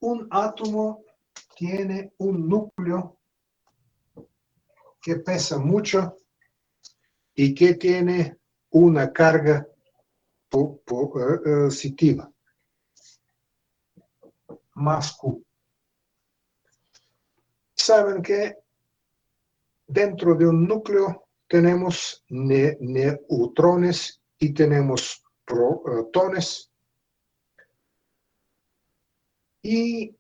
un átomo tiene un núcleo que pesa mucho y que tiene una carga positiva, más Q. Saben que dentro de un núcleo tenemos neutrones y tenemos protones. Y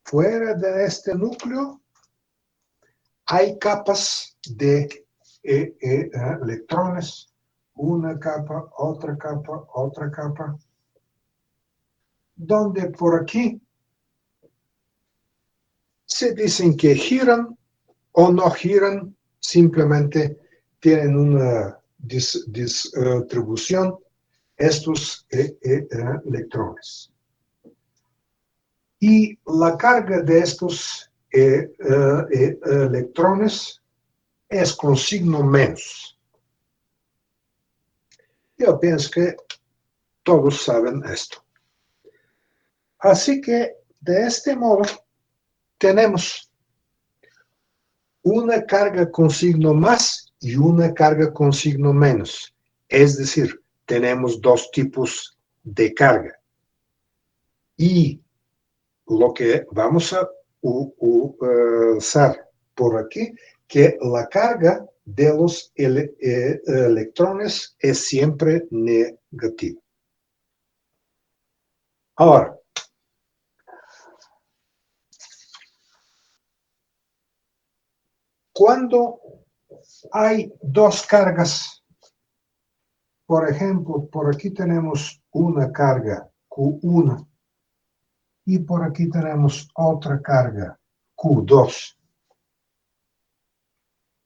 fuera de este núcleo hay capas de electrones, una capa, otra capa, donde por aquí se dicen que giran o no giran, simplemente tienen una distribución estos electrones. Y la carga de estos electrones es con signo menos. Yo pienso que todos saben esto. Así que de este modo tenemos una carga con signo más y una carga con signo menos. Es decir, tenemos dos tipos de carga. Y lo que vamos a usar por aquí, que la carga de los electrones es siempre negativa. Ahora, cuando hay dos cargas, por ejemplo, por aquí tenemos una carga Q1 y por aquí tenemos otra carga Q2.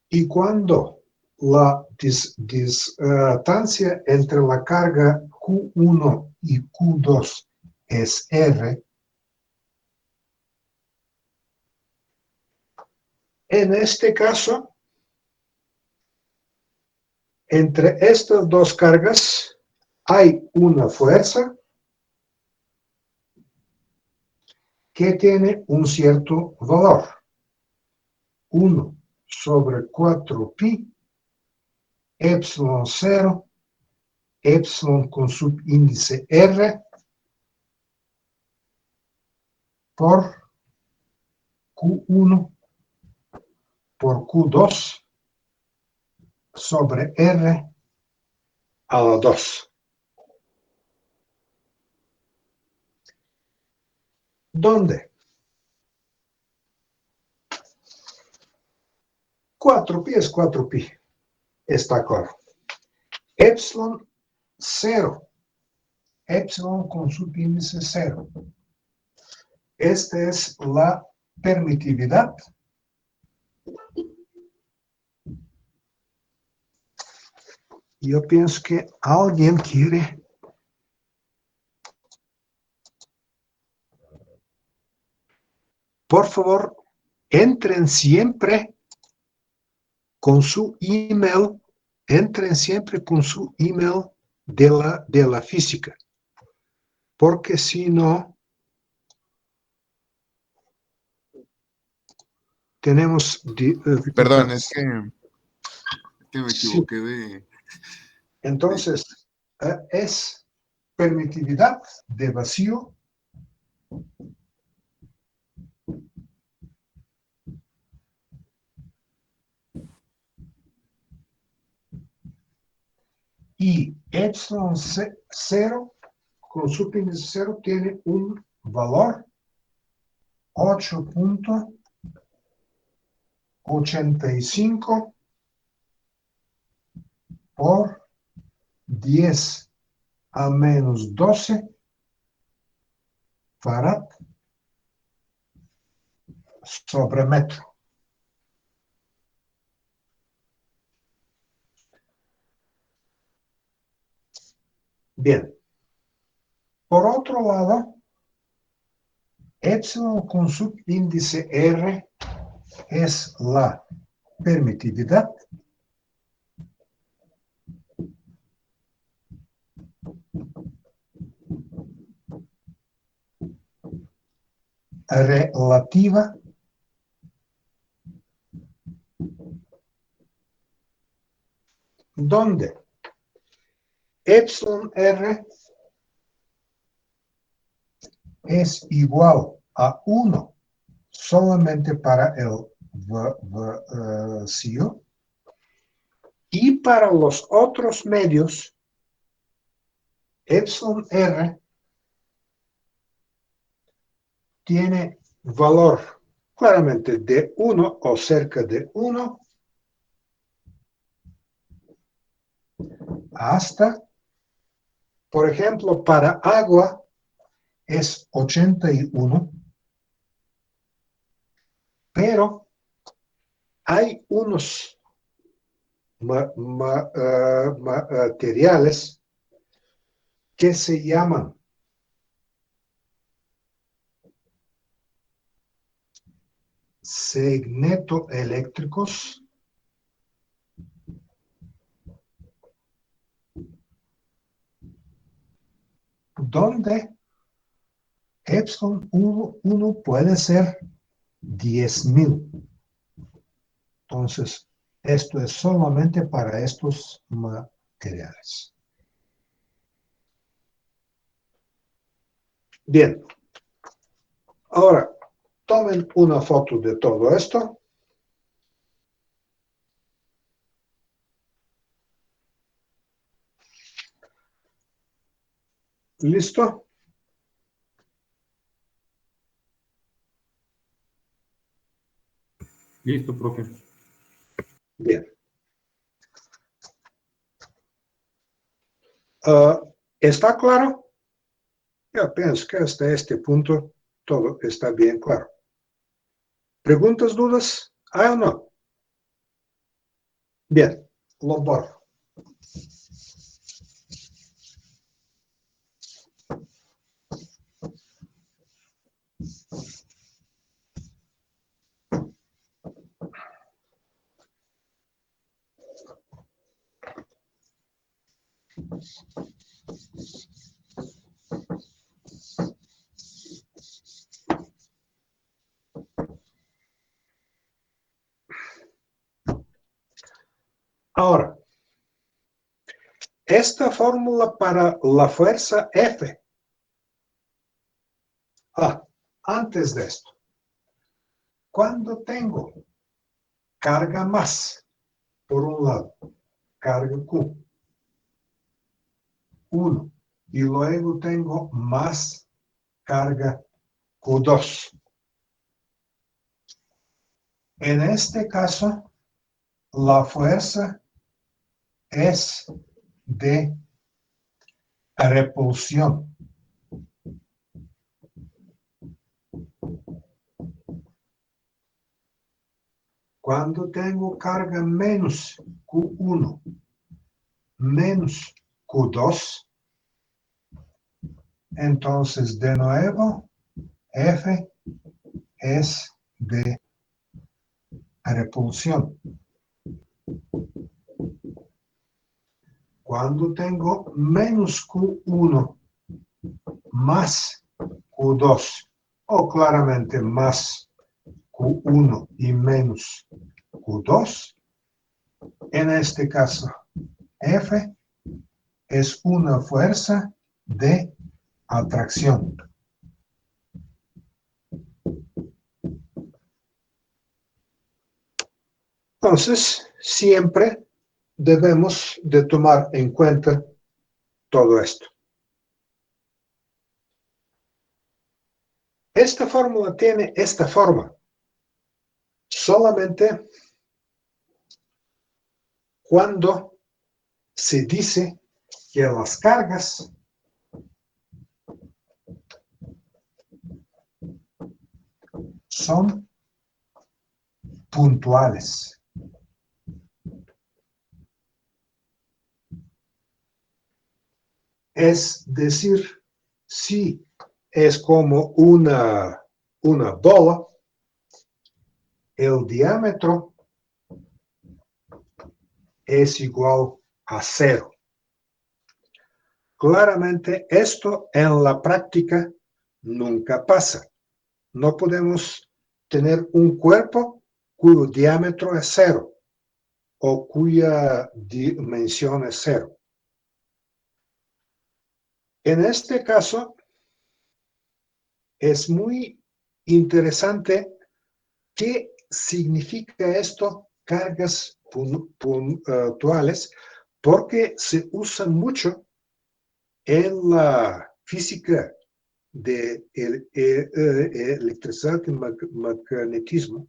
Y cuando la distancia entre la carga Q1 y Q2 es R, en este caso, entre estas dos cargas hay una fuerza que tiene un cierto valor. 1 sobre 4pi, epsilon 0, epsilon con subíndice R, por Q1 por Q2 sobre R a la 2. ¿Dónde? 4pi es 4pi. Está claro. Epsilon 0. Epsilon con subíndice 0. Esta es la permitividad. Yo pienso que alguien quiere por favor, entren siempre con su email, de la física, porque si no, tenemos dificultades. Perdón, es que me equivoqué de... Entonces, es permitividad de vacío y epsilon 0 con subíndice 0 tiene un valor 8.85 por 10 a menos 12 farad sobre metro. Bien. Por otro lado, epsilon con subíndice R es la permitividad relativa donde epsilon r es igual a 1 solamente para el vacío y para los otros medios epsilon r tiene valor claramente de 1 o cerca de 1 hasta, por ejemplo, para agua es 81, pero hay unos materiales que se llaman magnetoeléctricos donde epsilon 1 puede ser 10,000. Entonces, esto es solamente para estos materiales. Bien. Ahora, tomen una foto de todo esto. ¿Listo? Listo, profe. Bien. ¿Está claro? Yo pienso que hasta este punto todo está bien claro. ¿Preguntas, dudas? ¿Hay o no? Bien, lo borro. Ahora, esta fórmula para la fuerza F. Antes de esto, cuando tengo carga más, por un lado, carga Q, 1, y luego tengo más carga Q2. En este caso, la fuerza es de repulsión. Cuando tengo carga menos Q1 menos Q2, entonces de nuevo F es de repulsión. Cuando tengo menos Q1 más Q2, o claramente más Q1 y menos Q2, en este caso F es una fuerza de atracción. Entonces, siempre debemos de tomar en cuenta todo esto. Esta fórmula tiene esta forma. Solamente cuando se dice que las cargas son puntuales. Es decir, si es como una bola, el diámetro es igual a 0. Claramente esto en la práctica nunca pasa. No podemos tener un cuerpo cuyo diámetro es 0 o cuya dimensión es 0. En este caso, es muy interesante qué significa esto, cargas puntuales, porque se usa mucho en la física de electricidad y magnetismo,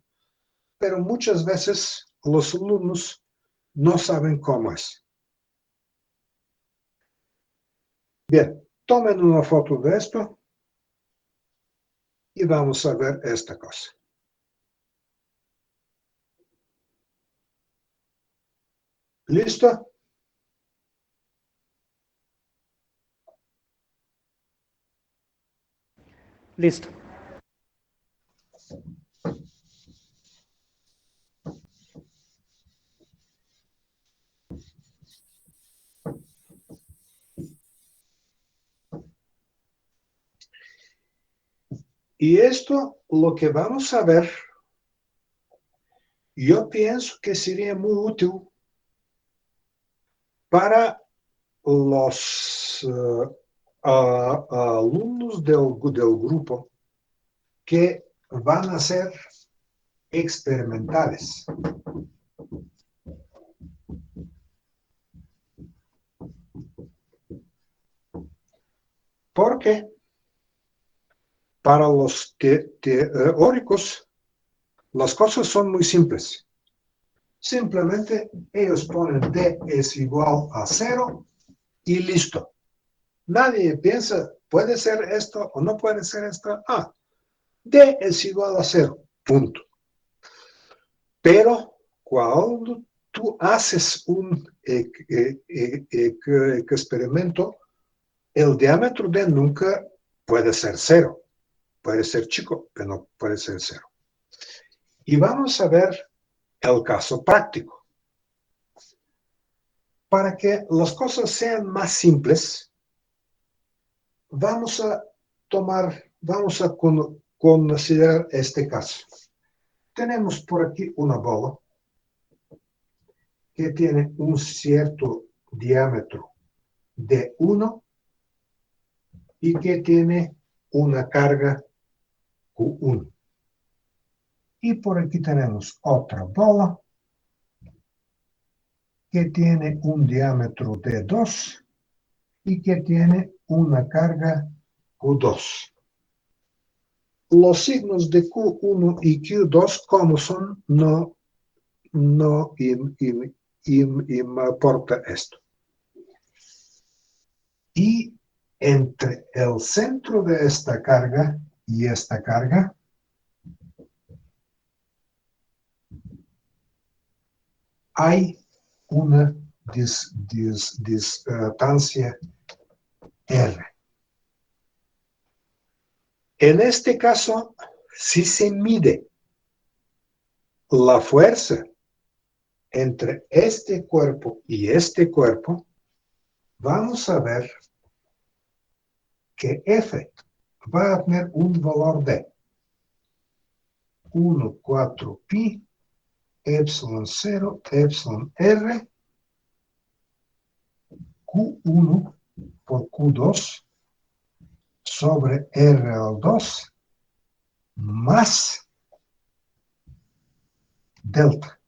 pero muchas veces los alumnos no saben cómo es. Bien, tomen una foto de esto y vamos a ver esta cosa. ¿Listo? Listo. Y esto, lo que vamos a ver, yo pienso que sería muy útil para los alumnos del grupo que van a ser experimentales. Porque para los teóricos las cosas son muy simples. Simplemente ellos ponen D es igual a 0 y listo. Nadie piensa, ¿puede ser esto o no puede ser esto? Ah, D es igual a 0, punto. Pero cuando tú haces un experimento, el diámetro D nunca puede ser 0. Puede ser chico, pero no puede ser 0. Y vamos a ver el caso práctico. Para que las cosas sean más simples, vamos a considerar este caso. Tenemos por aquí una bola que tiene un cierto diámetro de 1 y que tiene una carga Q1. Y por aquí tenemos otra bola que tiene un diámetro de 2 y que tiene una carga Q2. Los signos de Q1 y Q2, como son, no importa esto. Y entre el centro de esta carga y esta carga hay una distancia R. En este caso, si se mide la fuerza entre este cuerpo y este cuerpo, vamos a ver que F va a tener un valor de 1,4 pi epsilon 0 epsilon R Q1 por Q2 sobre R al 2 más delta.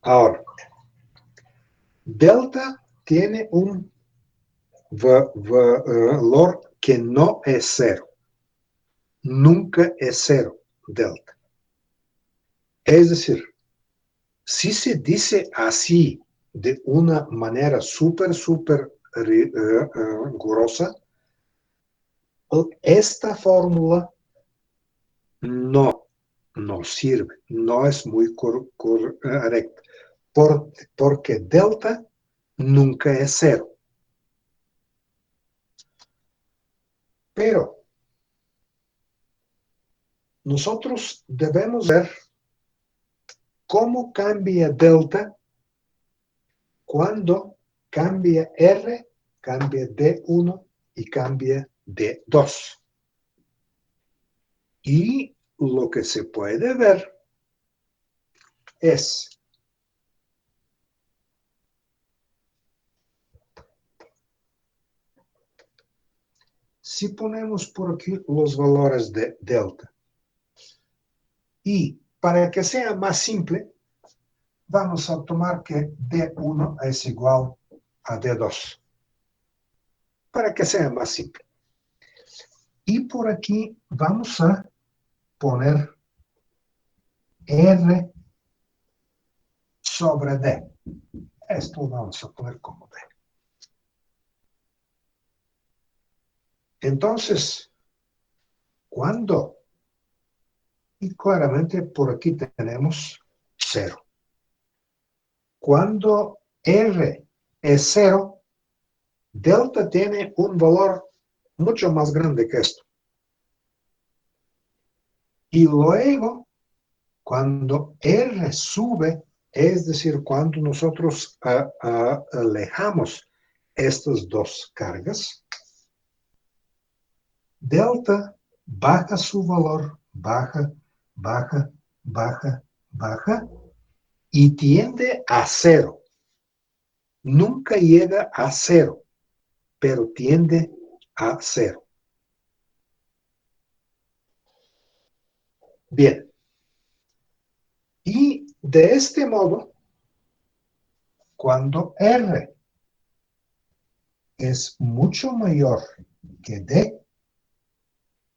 Ahora, delta tiene un valor que no es 0. Nunca es 0, delta. Es decir, si se dice así de una manera súper rigurosa, esta fórmula no sirve, no es muy correcta, porque delta nunca es 0. Pero nosotros debemos ver cómo cambia delta cuando cambia R, cambia D1 y cambia de 2. Y lo que se puede ver es si ponemos por aquí los valores de delta. Y para que sea más simple, vamos a tomar que D1 es igual a D2. Para que sea más simple. Y por aquí vamos a poner R sobre D. Esto lo vamos a poner como D. Entonces, cuando, y claramente por aquí tenemos 0. Cuando R es 0, delta tiene un valor mucho más grande que esto. Y luego, cuando R sube, es decir, cuando nosotros alejamos estas dos cargas, delta baja su valor, baja, baja, baja, baja, y tiende a 0. Nunca llega a 0, pero tiende a 0. Bien. Y de este modo, cuando R es mucho mayor que D,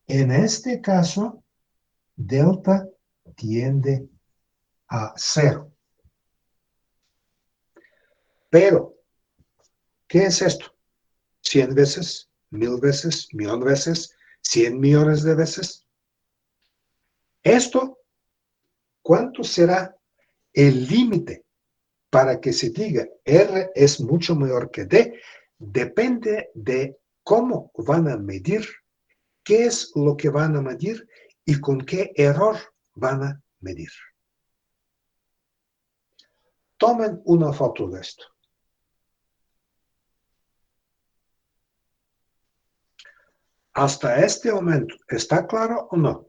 en este caso, delta tiende a 0. Pero, ¿qué es esto? 100 veces, 1000 veces, 1.000.000 veces, 100 millones de veces. Esto, ¿cuánto será el límite para que se diga R es mucho mayor que D? Depende de cómo van a medir, qué es lo que van a medir y con qué error van a medir. Tomen una foto de esto. Hasta este momento, ¿está claro o no?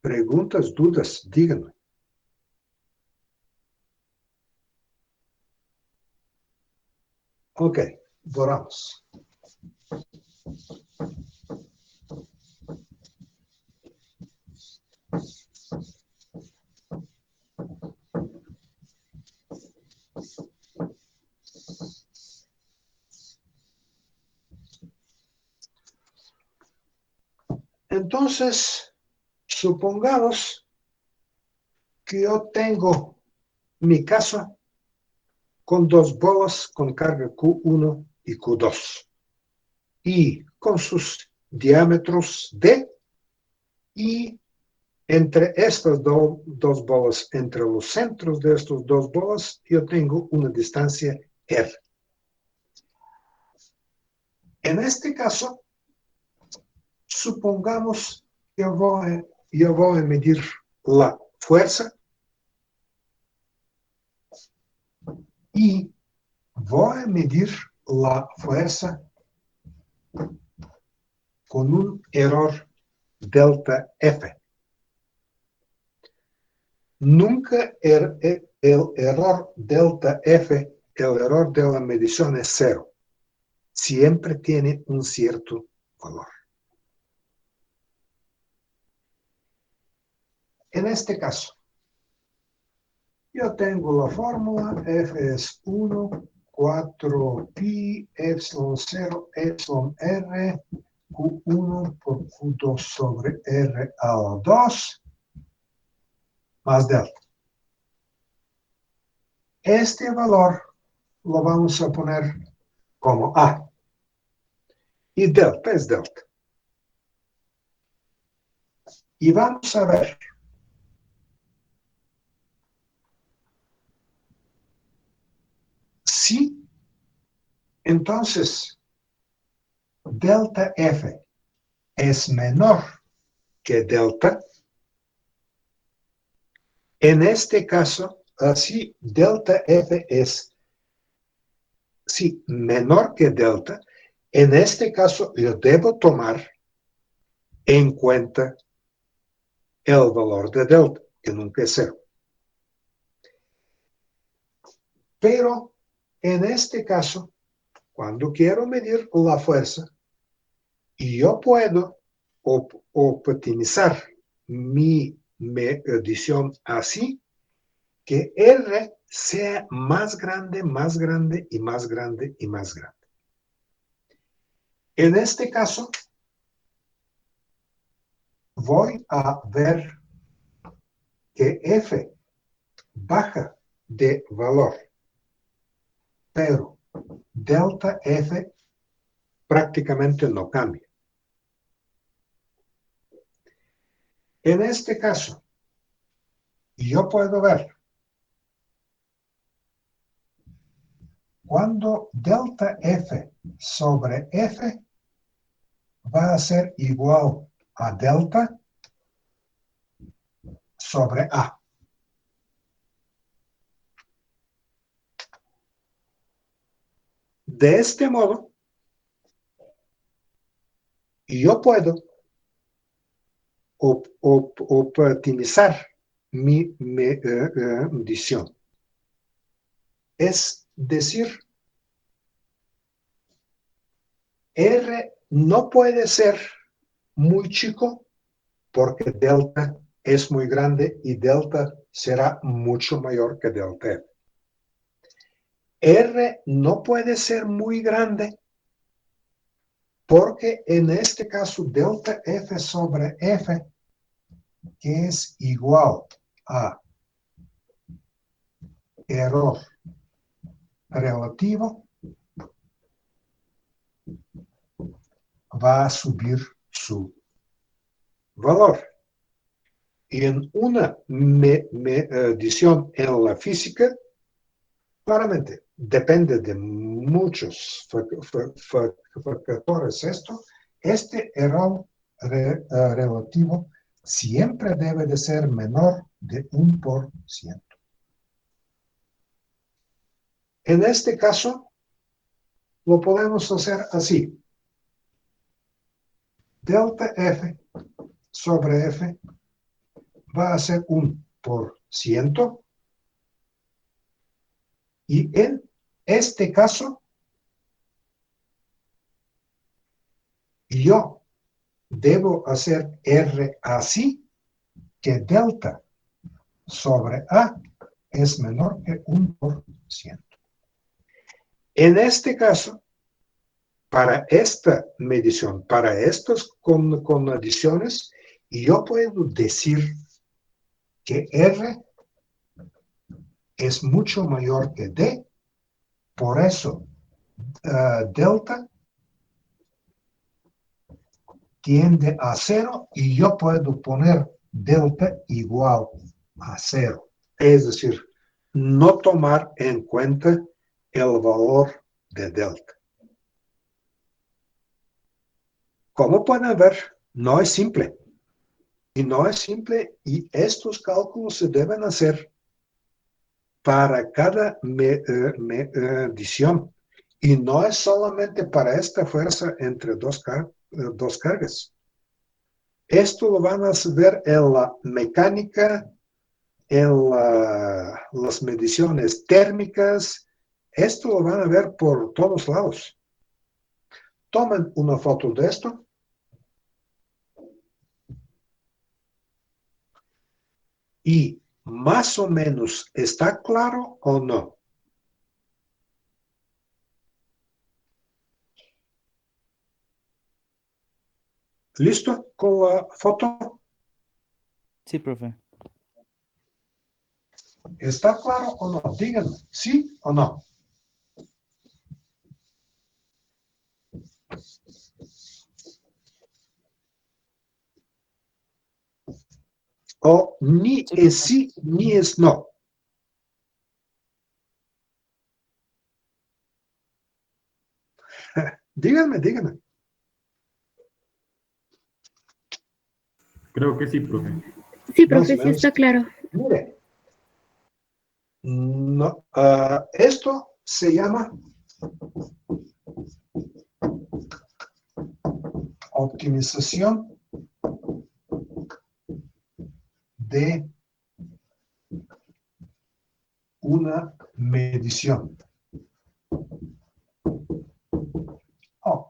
Preguntas, dudas, díganme. Ok, volvamos. Entonces, supongamos que yo tengo mi casa con dos bolas con carga Q1 y Q2 y con sus diámetros D, y entre estas dos bolas, entre los centros de estas dos bolas, yo tengo una distancia R. En este caso, supongamos que yo voy a medir la fuerza y voy a medir la fuerza con un error delta F. Nunca el error delta F, el error de la medición es 0. Siempre tiene un cierto valor. En este caso, yo tengo la fórmula, F es 1, 4 pi, epsilon 0, epsilon R, Q1 por Q2 sobre R a la 2, más delta. Este valor lo vamos a poner como A. Y delta es delta. Y vamos a ver si entonces delta F es menor que delta. En este caso, así delta F es sí, menor que delta, en este caso yo debo tomar en cuenta el valor de delta, que nunca es cero. Pero en este caso, cuando quiero medir la fuerza, yo puedo optimizar mi medición así que R sea más grande, más grande y más grande y más grande. En este caso, voy a ver que F baja de valor, pero delta F prácticamente no cambia. En este caso, yo puedo ver cuando delta F sobre F va a ser igual a delta sobre A. De este modo, yo puedo optimizar mi medición. Es decir, R no puede ser muy chico porque delta es muy grande y delta será mucho mayor que delta F. R no puede ser muy grande porque en este caso delta F sobre F, que es igual a error relativo, va a subir su valor. Y en una medición en la física, claramente depende de muchos factores esto. Este error relativo siempre debe de ser menor de 1%. En este caso, lo podemos hacer así. Delta F sobre F va a ser 1%. Y en este caso, yo debo hacer R así, que delta sobre A es menor que 1%. En este caso, para esta medición, para estas condiciones, yo puedo decir que R es mucho mayor que D, por eso delta tiende a 0 y yo puedo poner delta igual a 0. Es decir, no tomar en cuenta el valor de delta. Como pueden ver, no es simple. Y no es simple y estos cálculos se deben hacer para cada medición. Y no es solamente para esta fuerza entre dos cargas. Esto lo van a ver en la mecánica, en las mediciones térmicas. Esto lo van a ver por todos lados. Tomen una foto de esto. Y más o menos, ¿está claro o no? ¿Listo con la foto? Sí, profe. ¿Está claro o no? Díganme, ¿sí o no? O ni Sí, es profe. sí ni es no. Díganme, díganme. Creo que sí, profe. Sí, Más profe, o sí menos. está claro. Mire, no, esto se llama Optimización de una medición.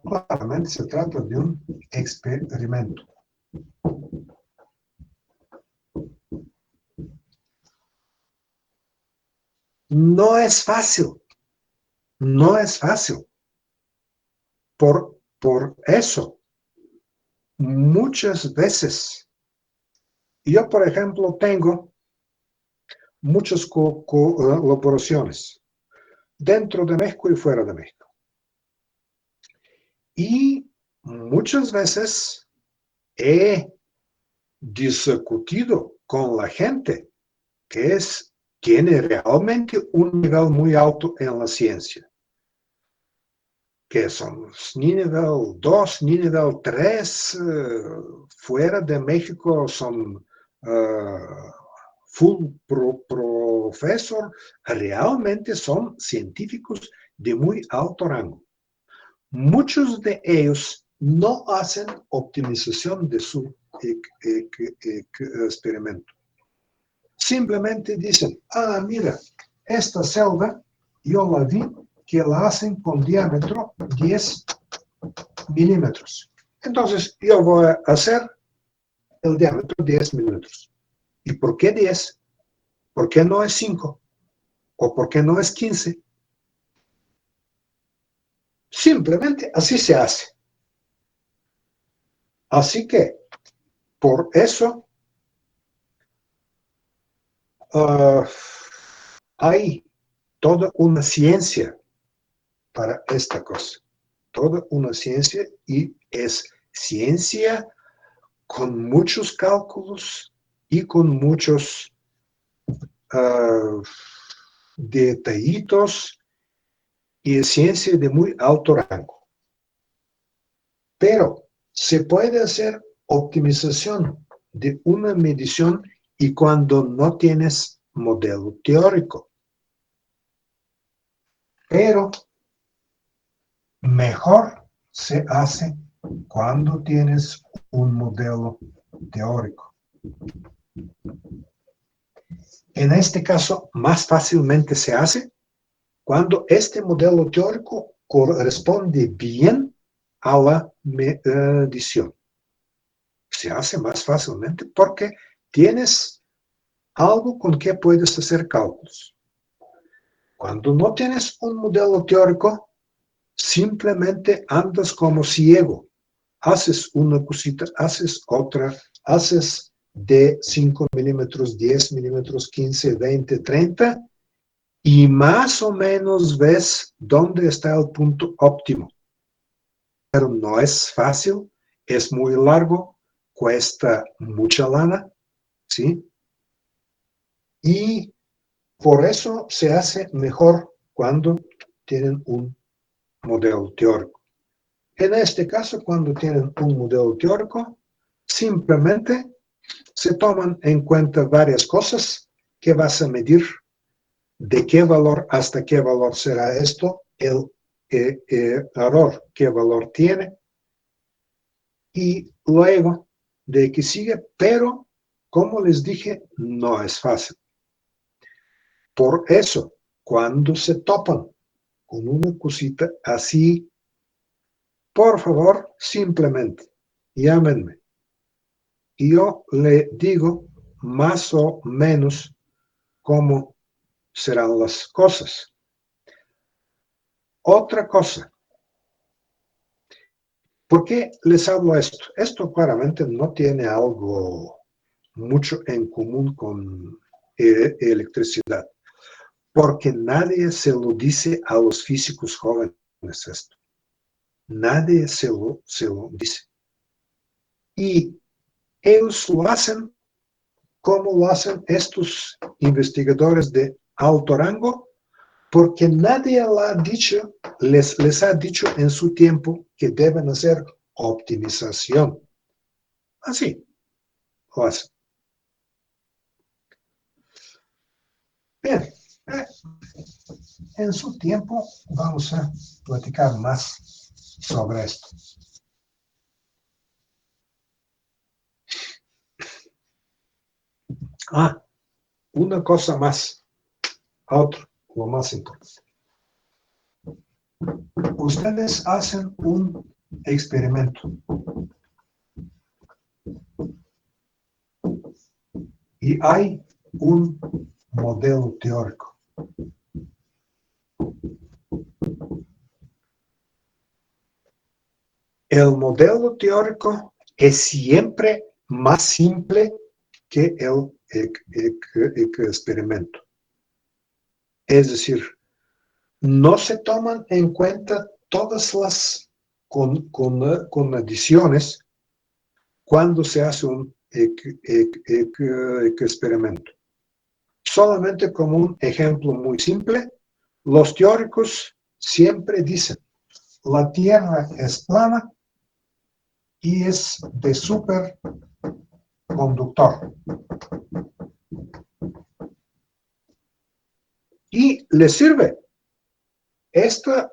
Claramente se trata de un experimento. No es fácil. No es fácil. Por eso, muchas veces, yo, por ejemplo, tengo muchas colaboraciones dentro de México y fuera de México. Y muchas veces he discutido con la gente que tiene realmente un nivel muy alto en la ciencia, que son ni nivel 2, ni nivel 3, fuera de México son full profesor, realmente son científicos de muy alto rango. Muchos de ellos no hacen optimización de su experimento. Simplemente dicen, mira, esta celda yo la vi que la hacen con diámetro 10 milímetros. Entonces yo voy a hacer el diámetro 10 milímetros. ¿Y por qué 10? ¿Por qué no es 5? ¿O por qué no es 15? Simplemente así se hace. Así que, por eso, hay toda una ciencia para esta cosa. Toda una ciencia, y es ciencia con muchos cálculos y con muchos detallitos, y es ciencia de muy alto rango. Pero se puede hacer optimización de una medición y cuando no tienes modelo teórico. Pero mejor se hace cuando tienes un modelo teórico. En este caso, más fácilmente se hace cuando este modelo teórico corresponde bien a la medición. Se hace más fácilmente porque tienes algo con que puedes hacer cálculos. Cuando no tienes un modelo teórico, simplemente andas como ciego. Haces una cosita, haces otra, haces de 5 milímetros, 10 milímetros, 15, 20, 30, y más o menos ves dónde está el punto óptimo. Pero no es fácil, es muy largo, cuesta mucha lana, ¿sí? Y por eso se hace mejor cuando tienen un modelo teórico. En este caso, cuando tienen un modelo teórico, simplemente se toman en cuenta varias cosas que vas a medir, de qué valor hasta qué valor será esto, el error, qué valor tiene, y luego de que sigue, pero como les dije, no es fácil. Por eso, cuando se topan con una cosita así, por favor, simplemente llámenme. Y yo le digo más o menos cómo serán las cosas. Otra cosa. ¿Por qué les hablo esto? Esto claramente no tiene algo mucho en común con electricidad, porque nadie se lo dice a los físicos jóvenes esto. Nadie se lo dice. Y ellos lo hacen como lo hacen estos investigadores de alto rango, porque nadie les ha dicho en su tiempo que deben hacer optimización. Así lo hacen. Bien. en su tiempo vamos a platicar más sobre esto. Una cosa más, otro, lo más importante. Ustedes hacen un experimento y hay un modelo teórico. El modelo teórico es siempre más simple que el experimento. Es decir, no se toman en cuenta todas las condiciones cuando se hace un experimento. Solamente como un ejemplo muy simple, los teóricos siempre dicen, la Tierra es plana y es de superconductor. Y les sirve. Esta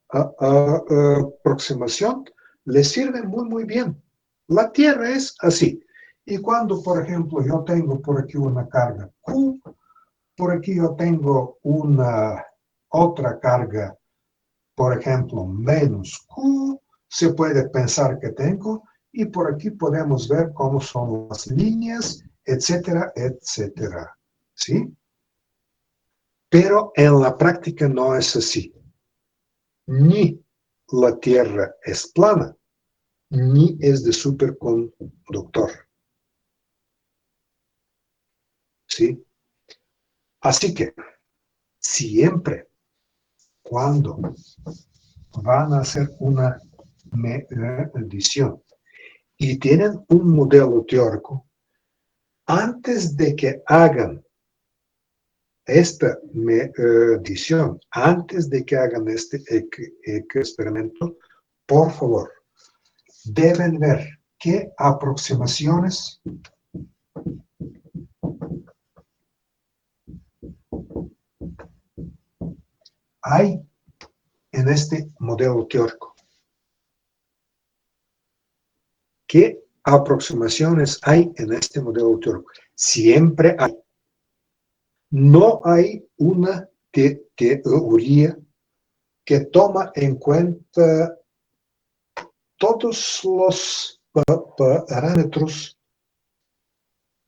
aproximación les sirve muy, muy bien. La Tierra es así. Y cuando, por ejemplo, yo tengo por aquí una carga Q, por aquí yo tengo una otra carga, por ejemplo, menos Q, se puede pensar que tengo, y por aquí podemos ver cómo son las líneas, etcétera, etcétera. ¿Sí? Pero en la práctica no es así. Ni la Tierra es plana, ni es de superconductor. ¿Sí? Así que, siempre, cuando van a hacer una medición y tienen un modelo teórico, antes de que hagan esta medición, antes de que hagan este experimento, por favor, deben ver qué aproximaciones hay en este modelo teórico. ¿Qué aproximaciones hay en este modelo teórico? Siempre hay. No hay una teoría que toma en cuenta todos los parámetros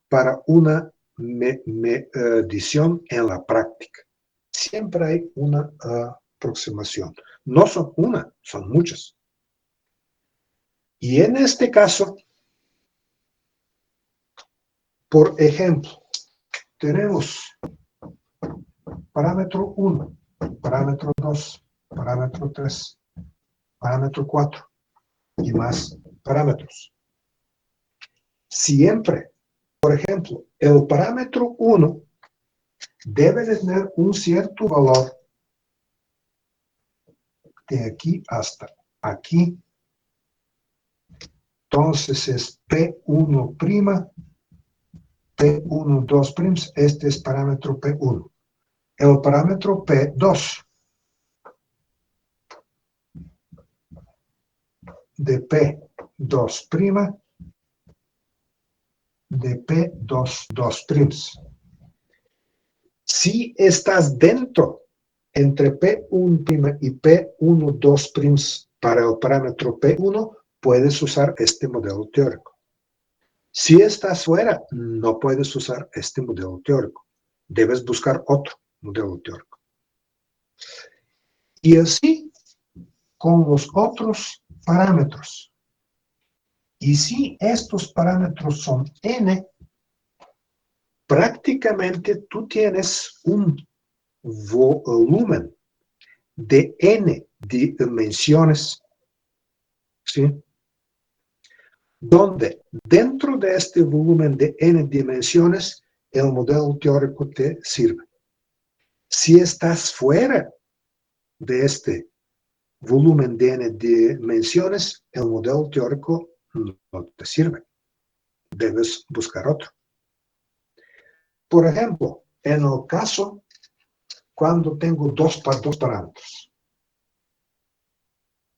para una medición en la práctica. Siempre hay una aproximación. No son una, son muchas. Y en este caso, por ejemplo, tenemos parámetro 1, parámetro 2, parámetro 3, parámetro 4 y más parámetros. Siempre, por ejemplo, el parámetro 1 debe de tener un cierto valor de aquí hasta aquí. Entonces es P1', P1, 2', este es parámetro P1. El parámetro P2 de P2', de P2'. Si estás dentro entre P1' y P1,2' para el parámetro P1, puedes usar este modelo teórico. Si estás fuera, no puedes usar este modelo teórico. Debes buscar otro modelo teórico. Y así con los otros parámetros. Y si estos parámetros son n, prácticamente tú tienes un volumen de n dimensiones, ¿sí? Donde dentro de este volumen de n dimensiones, el modelo teórico te sirve. Si estás fuera de este volumen de n dimensiones, el modelo teórico no te sirve. Debes buscar otro. Por ejemplo, en el caso cuando tengo dos parámetros.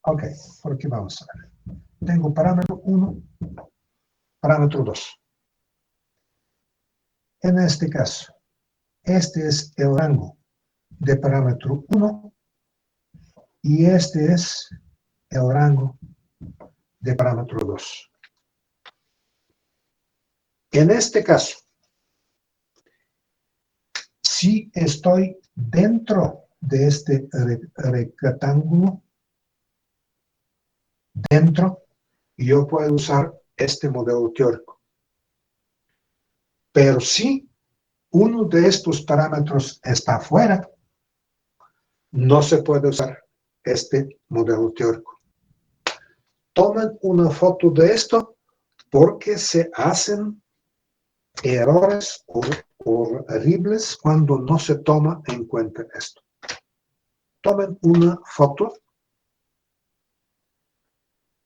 Ok, por aquí vamos a ver. Tengo parámetro 1, parámetro 2. En este caso, este es el rango de parámetro 1 y este es el rango de parámetro 2. En este caso, si estoy dentro de este rectángulo, yo puedo usar este modelo teórico. Pero si uno de estos parámetros está fuera, no se puede usar este modelo teórico. Tomen una foto de esto porque se hacen errores horribles cuando no se toma en cuenta esto. Tomen una foto.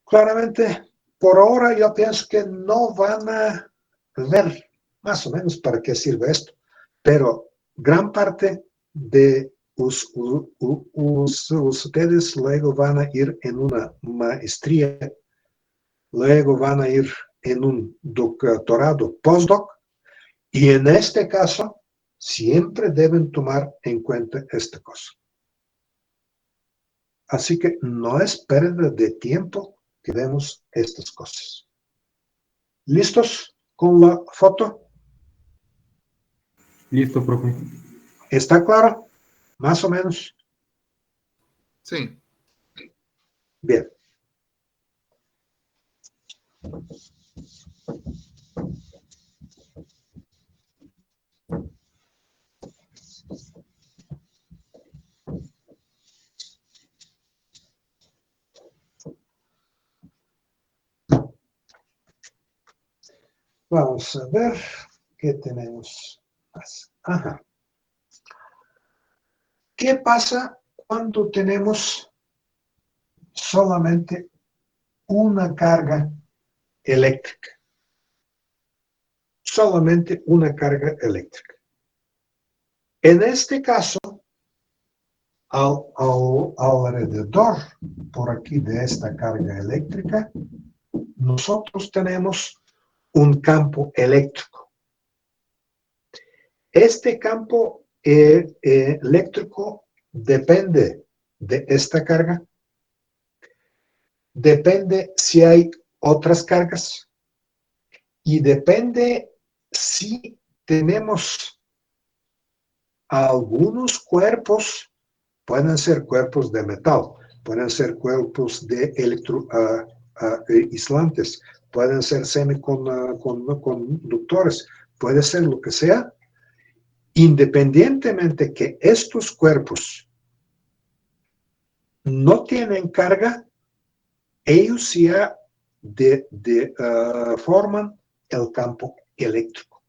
Claramente, por ahora yo pienso que no van a ver más o menos para qué sirve esto, pero gran parte de ustedes luego van a ir en una maestría, luego van a ir en un doctorado postdoc, y en este caso siempre deben tomar en cuenta esta cosa. Así que no es pérdida de tiempo que vemos estas cosas. ¿Listos con la foto? Listo, profe. ¿Está claro? Más o menos. Sí. Bien. Vamos a ver qué tenemos más. Ajá. ¿Qué pasa cuando tenemos solamente una carga eléctrica? Solamente una carga eléctrica. En este caso, alrededor, por aquí de esta carga eléctrica, nosotros tenemos un campo eléctrico. Este campo eléctrico depende de esta carga, depende si hay otras cargas y depende si tenemos algunos cuerpos, pueden ser cuerpos de metal, pueden ser cuerpos de electroaislantes, pueden ser semiconductores, puede ser lo que sea, independientemente que estos cuerpos no tienen carga, ellos ya forman el campo eléctrico.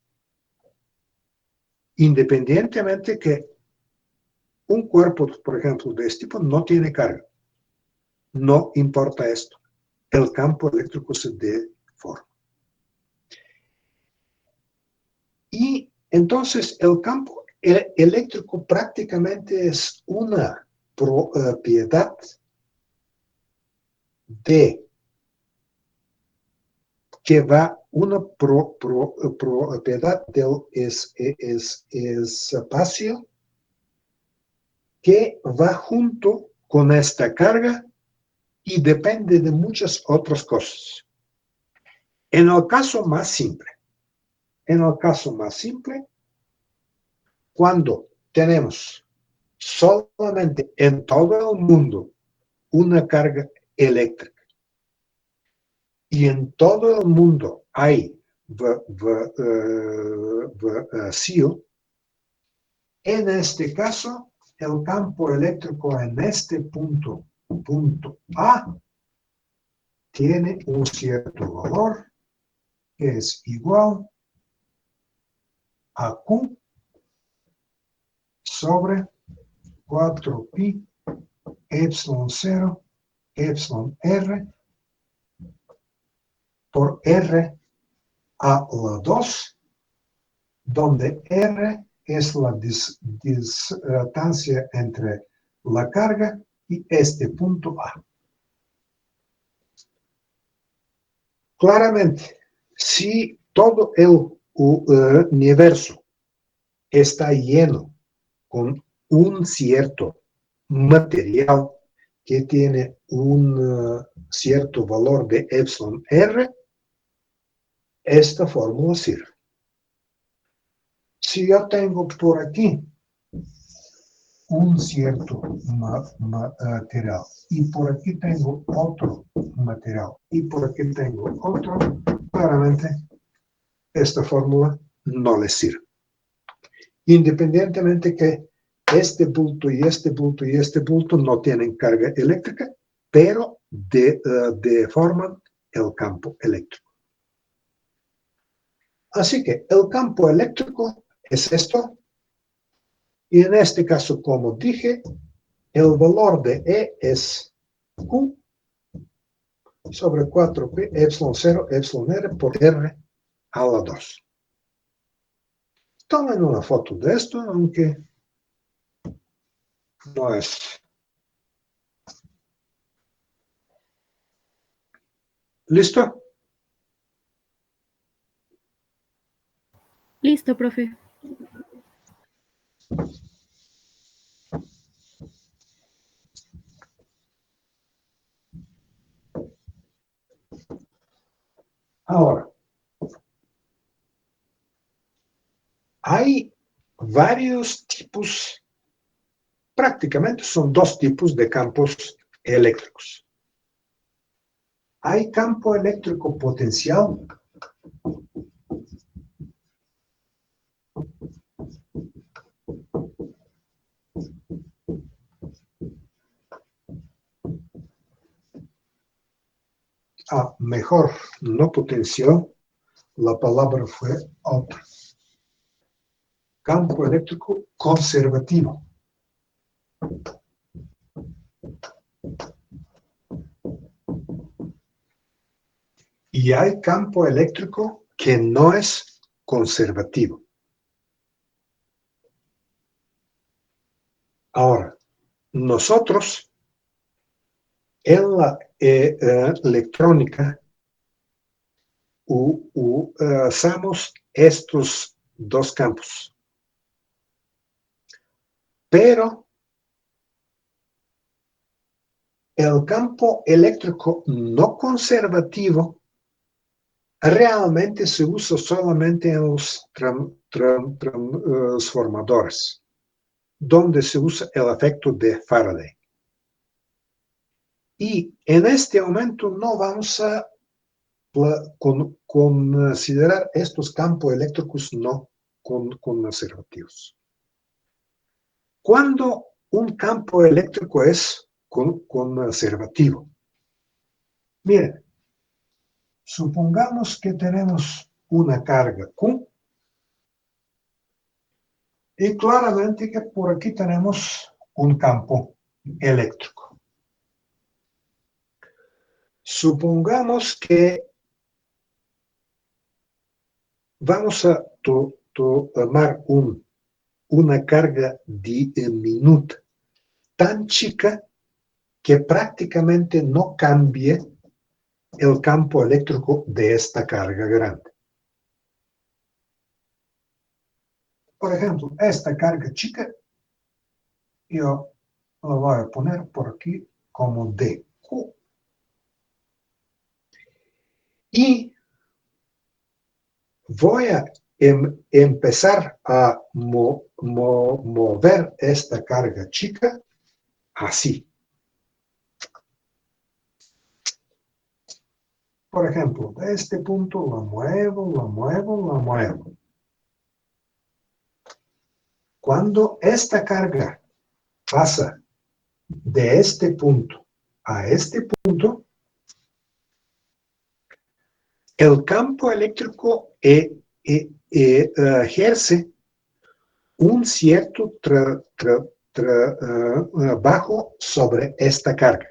Independientemente que un cuerpo, por ejemplo, de este tipo no tiene carga. No importa esto. El campo eléctrico se deforma. Y entonces el campo eléctrico prácticamente es una propiedad que va una propiedad del espacio que va junto con esta carga y depende de muchas otras cosas. En el caso más simple, cuando tenemos solamente en todo el mundo una carga eléctrica y en todo el mundo hay vacío, en este caso el campo eléctrico en este punto A tiene un cierto valor que es igual a Q sobre 4pi epsilon 0 epsilon R por R a la 2, donde R es la distancia entre la carga y este punto A. Claramente, si todo el universo está lleno con un cierto material que tiene un cierto valor de epsilon R, esta fórmula sirve. Si yo tengo por aquí un cierto material y por aquí tengo otro material y por aquí tengo otro, claramente esta fórmula no les sirve. Independientemente que este punto y este punto y este punto no tienen carga eléctrica, pero deforman el campo eléctrico. Así que el campo eléctrico es esto, y en este caso, como dije, el valor de E es Q sobre 4Pi epsilon 0 epsilon R por R a la 2. Tomen una foto de esto, aunque no es. ¿Listo? Listo, profe. Ahora, hay varios tipos, prácticamente son dos tipos de campos eléctricos. Hay campo eléctrico potencial mejor, no potencial, la palabra fue otra. Campo eléctrico conservativo. Y hay campo eléctrico que no es conservativo. Ahora, nosotros en la electrónica usamos estos dos campos. Pero el campo eléctrico no conservativo realmente se usa solamente en los transformadores, donde se usa el efecto de Faraday. Y en este momento no vamos a considerar estos campos eléctricos no conservativos. Cuando un campo eléctrico es conservativo, miren, supongamos que tenemos una carga Q y claramente que por aquí tenemos un campo eléctrico. Supongamos que vamos a tomar una carga diminuta, tan chica que prácticamente no cambie el campo eléctrico de esta carga grande. Por ejemplo, esta carga chica, yo la voy a poner por aquí como dQ. Y voy a empezar a mover esta carga chica así. Por ejemplo, de este punto la muevo, la muevo, la muevo. Cuando esta carga pasa de este punto a este punto, el campo eléctrico ejerce un cierto trabajo sobre esta carga.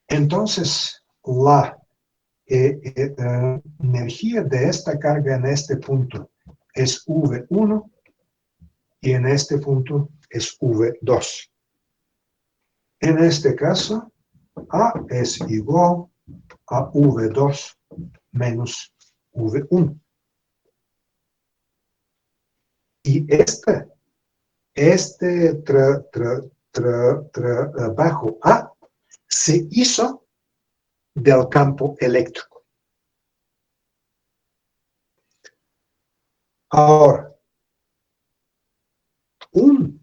Entonces, la energía de esta carga en este punto es V1 y en este punto es V2. En este caso, A es igual a V2 menos V1. Y este trabajo A se hizo del campo eléctrico. Ahora, un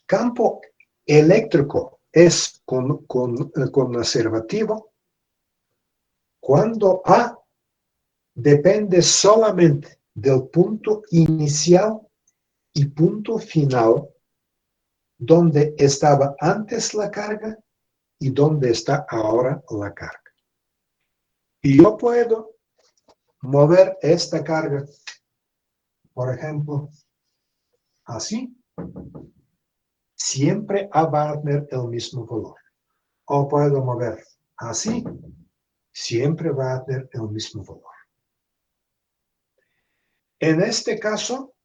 campo eléctrico es conservativo cuando A depende solamente del punto inicial y punto final donde estaba antes la carga y donde está ahora la carga. Y yo puedo mover esta carga, por ejemplo, así. Siempre va a tener el mismo valor. O puedo mover así. Siempre va a tener el mismo valor. En este caso,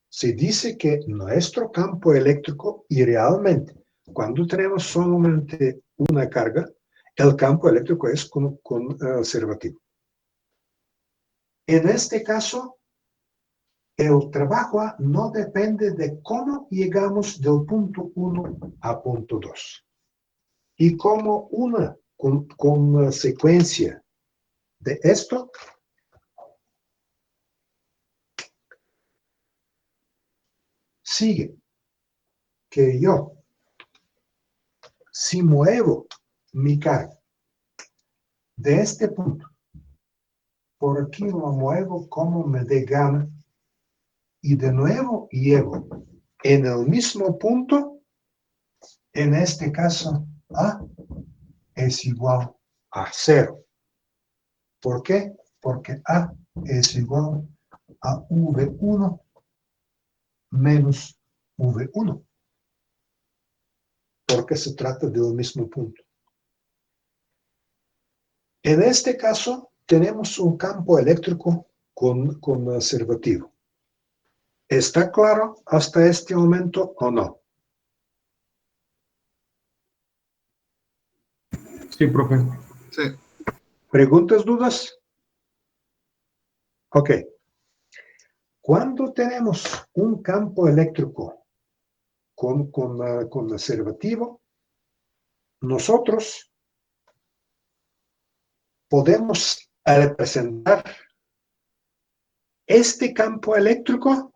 se dice que nuestro campo eléctrico, y realmente, cuando tenemos solamente una carga, el campo eléctrico es conservativo. En este caso, el trabajo A no depende de cómo llegamos del punto 1 a punto 2. Y como una consecuencia de esto, sigue que yo, si muevo mi carga de este punto, por aquí lo muevo como me dé gana, y de nuevo llego en el mismo punto, en este caso A es igual a 0. ¿Por qué? Porque A es igual a V1 menos V1. Porque se trata del mismo punto. En este caso, tenemos un campo eléctrico conservativo. ¿Está claro hasta este momento o no? Sí, profe. Sí. ¿Preguntas, dudas? Ok. Cuando tenemos un campo eléctrico conservativo, nosotros podemos representar este campo eléctrico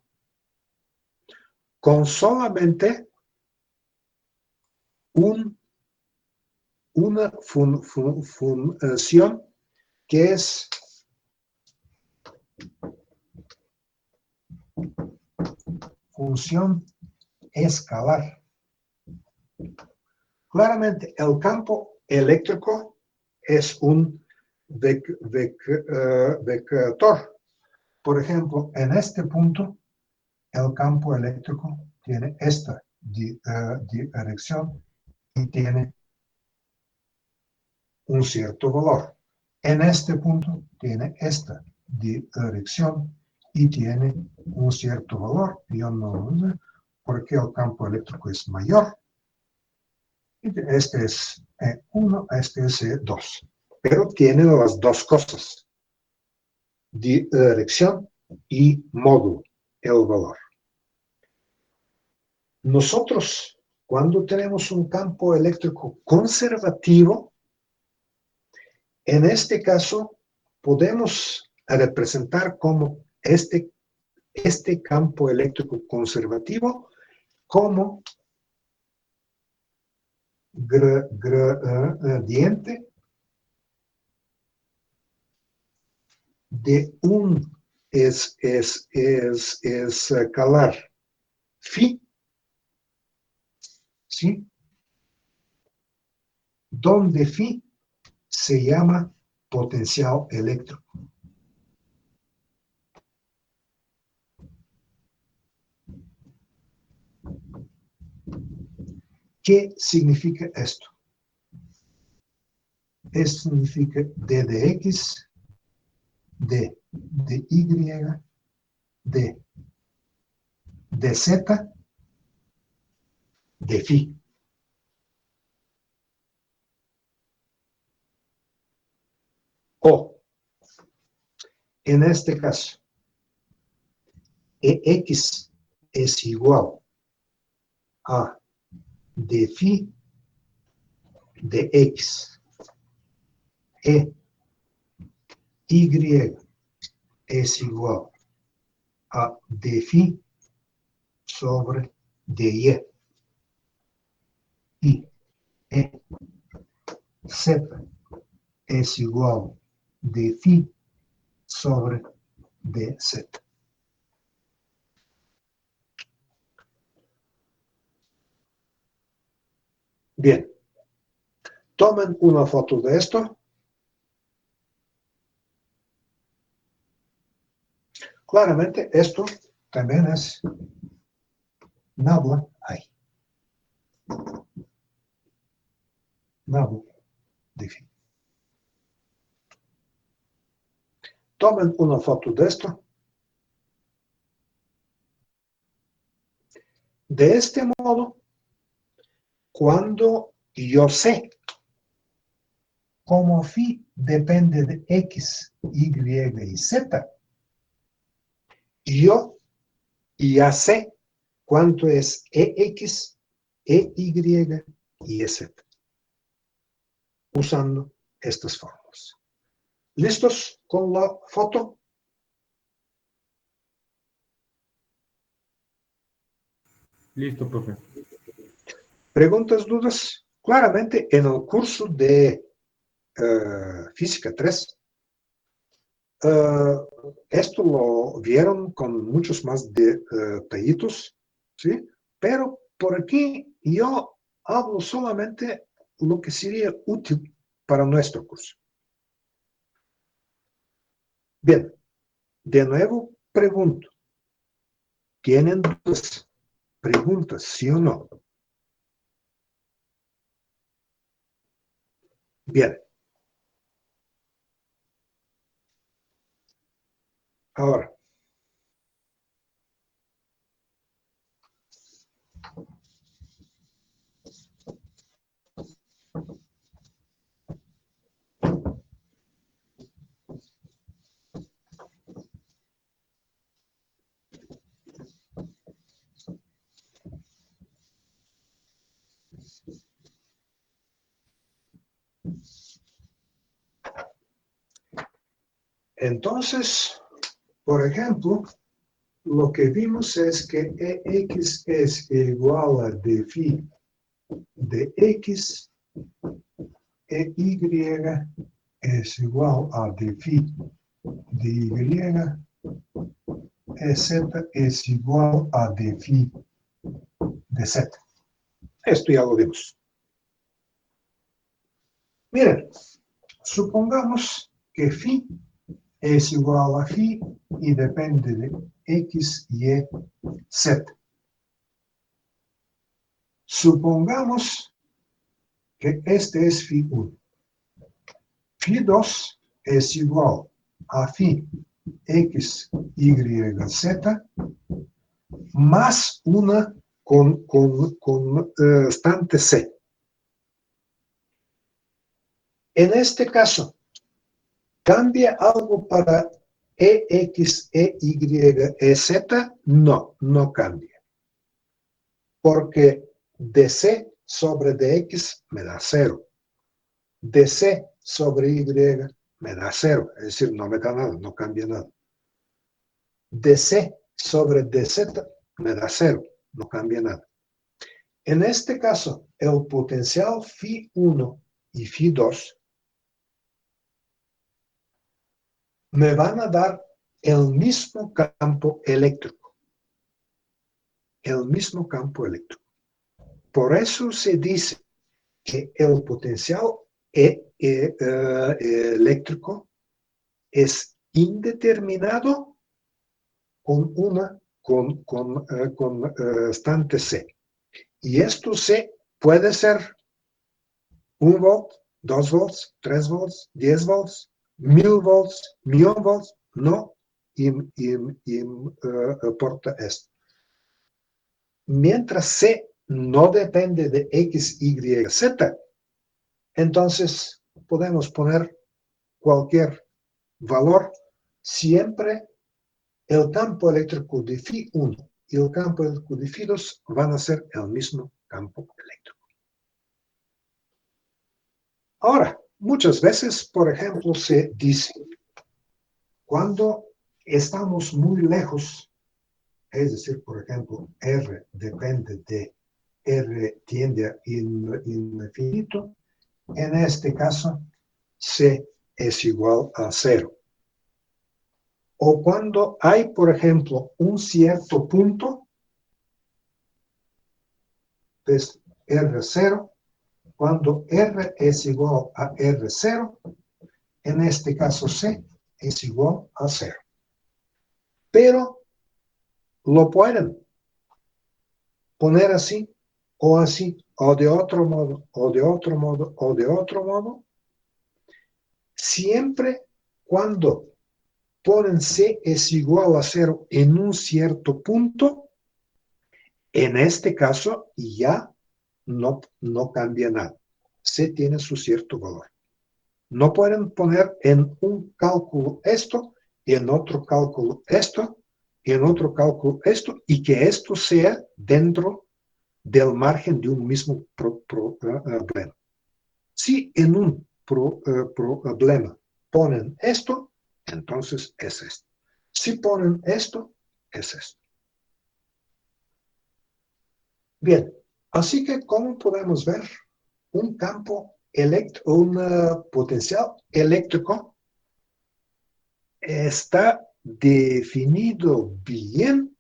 con solamente una función que es función escalar. Claramente, el campo eléctrico es un vector. Por ejemplo, en este punto, el campo eléctrico tiene esta dirección y tiene un cierto valor. En este punto tiene esta dirección y tiene un cierto valor. Yo no lo sé porque el campo eléctrico es mayor. Este es 1, este es 2. Pero tiene las dos cosas. Dirección y módulo, el valor. Nosotros, cuando tenemos un campo eléctrico conservativo, en este caso, podemos representar como este campo eléctrico conservativo como gradiente de un escalar phi, ¿sí? Donde phi se llama potencial eléctrico. ¿Qué significa esto? Esto significa d de x, d de y, d de z, de phi. O, en este caso, ex es igual a de phi de x, y es igual a de phi sobre de y z es igual de phi sobre dz. Bien, tomen una foto de esto. Claramente esto también es nada ahí. Nada de phi. Tomen una foto de esto. De este modo, cuando yo sé cómo phi depende de x, y y z, yo ya sé cuánto es ex, y y z, usando estas fórmulas. ¿Listos con la foto? Listo, profe. ¿Preguntas, dudas? Claramente, en el curso de Física 3, esto lo vieron con muchos más detallitos, ¿sí? Pero por aquí yo hablo solamente lo que sería útil para nuestro curso. Bien, de nuevo pregunto, ¿tienen dudas, preguntas, sí o no? Bien. Ahora, entonces, por ejemplo, lo que vimos es que Ex es igual a d phi de X, Y es igual a d phi de Y, Z es igual a d phi de Z. Esto ya lo vimos. Miren, supongamos que phi es igual a phi y depende de X, Y, Z. Supongamos que este es phi 1. Phi 2 es igual a phi X, Y, Z más una constante C. En este caso, ¿cambia algo para EX, EY, EZ? No, no cambia. Porque DC sobre DX me da 0. DC sobre Y me da 0. Es decir, no me da nada, no cambia nada. DC sobre DZ me da 0, no cambia nada. En este caso, el potencial phi 1 y phi 2 me van a dar el mismo campo eléctrico. El mismo campo eléctrico. Por eso se dice que el potencial eléctrico es indeterminado con una constante C. Y esto C puede ser 1 volt, 2 volts, 3 volts, 10 volts, 1000 volts, 1000 volts, no importa esto. Mientras C no depende de X, Y, Z, entonces podemos poner cualquier valor, siempre el campo eléctrico de phi 1 y el campo eléctrico de phi 2 van a ser el mismo campo eléctrico. Ahora, muchas veces, por ejemplo, se dice, cuando estamos muy lejos, es decir, por ejemplo, R depende de R tiende a infinito, en este caso, C es igual a 0. O cuando hay, por ejemplo, un cierto punto, es R0, cuando R es igual a R0, en este caso C es igual a 0. Pero lo pueden poner así, o de otro modo, o de otro modo, o de otro modo, siempre cuando ponen C es igual a 0 en un cierto punto, en este caso ya no cambia nada. C tiene su cierto valor. No pueden poner en un cálculo esto, y en otro cálculo esto, y en otro cálculo esto, y que esto sea dentro del margen de un mismo problema. Si en un problema ponen esto, entonces es esto. Si ponen esto, es esto. Bien, así que ¿cómo podemos ver un campo eléctrico, un potencial eléctrico? Está definido bien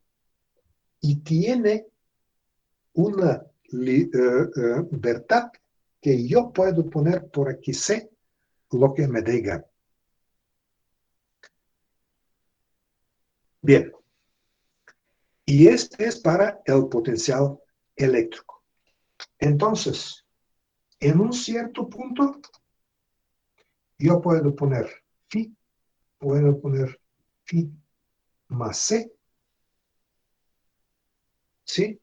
y tiene una libertad que yo puedo poner por aquí C lo que me dé gana. Bien, y este es para el potencial eléctrico. Entonces, en un cierto punto, yo puedo poner phi más C, ¿sí?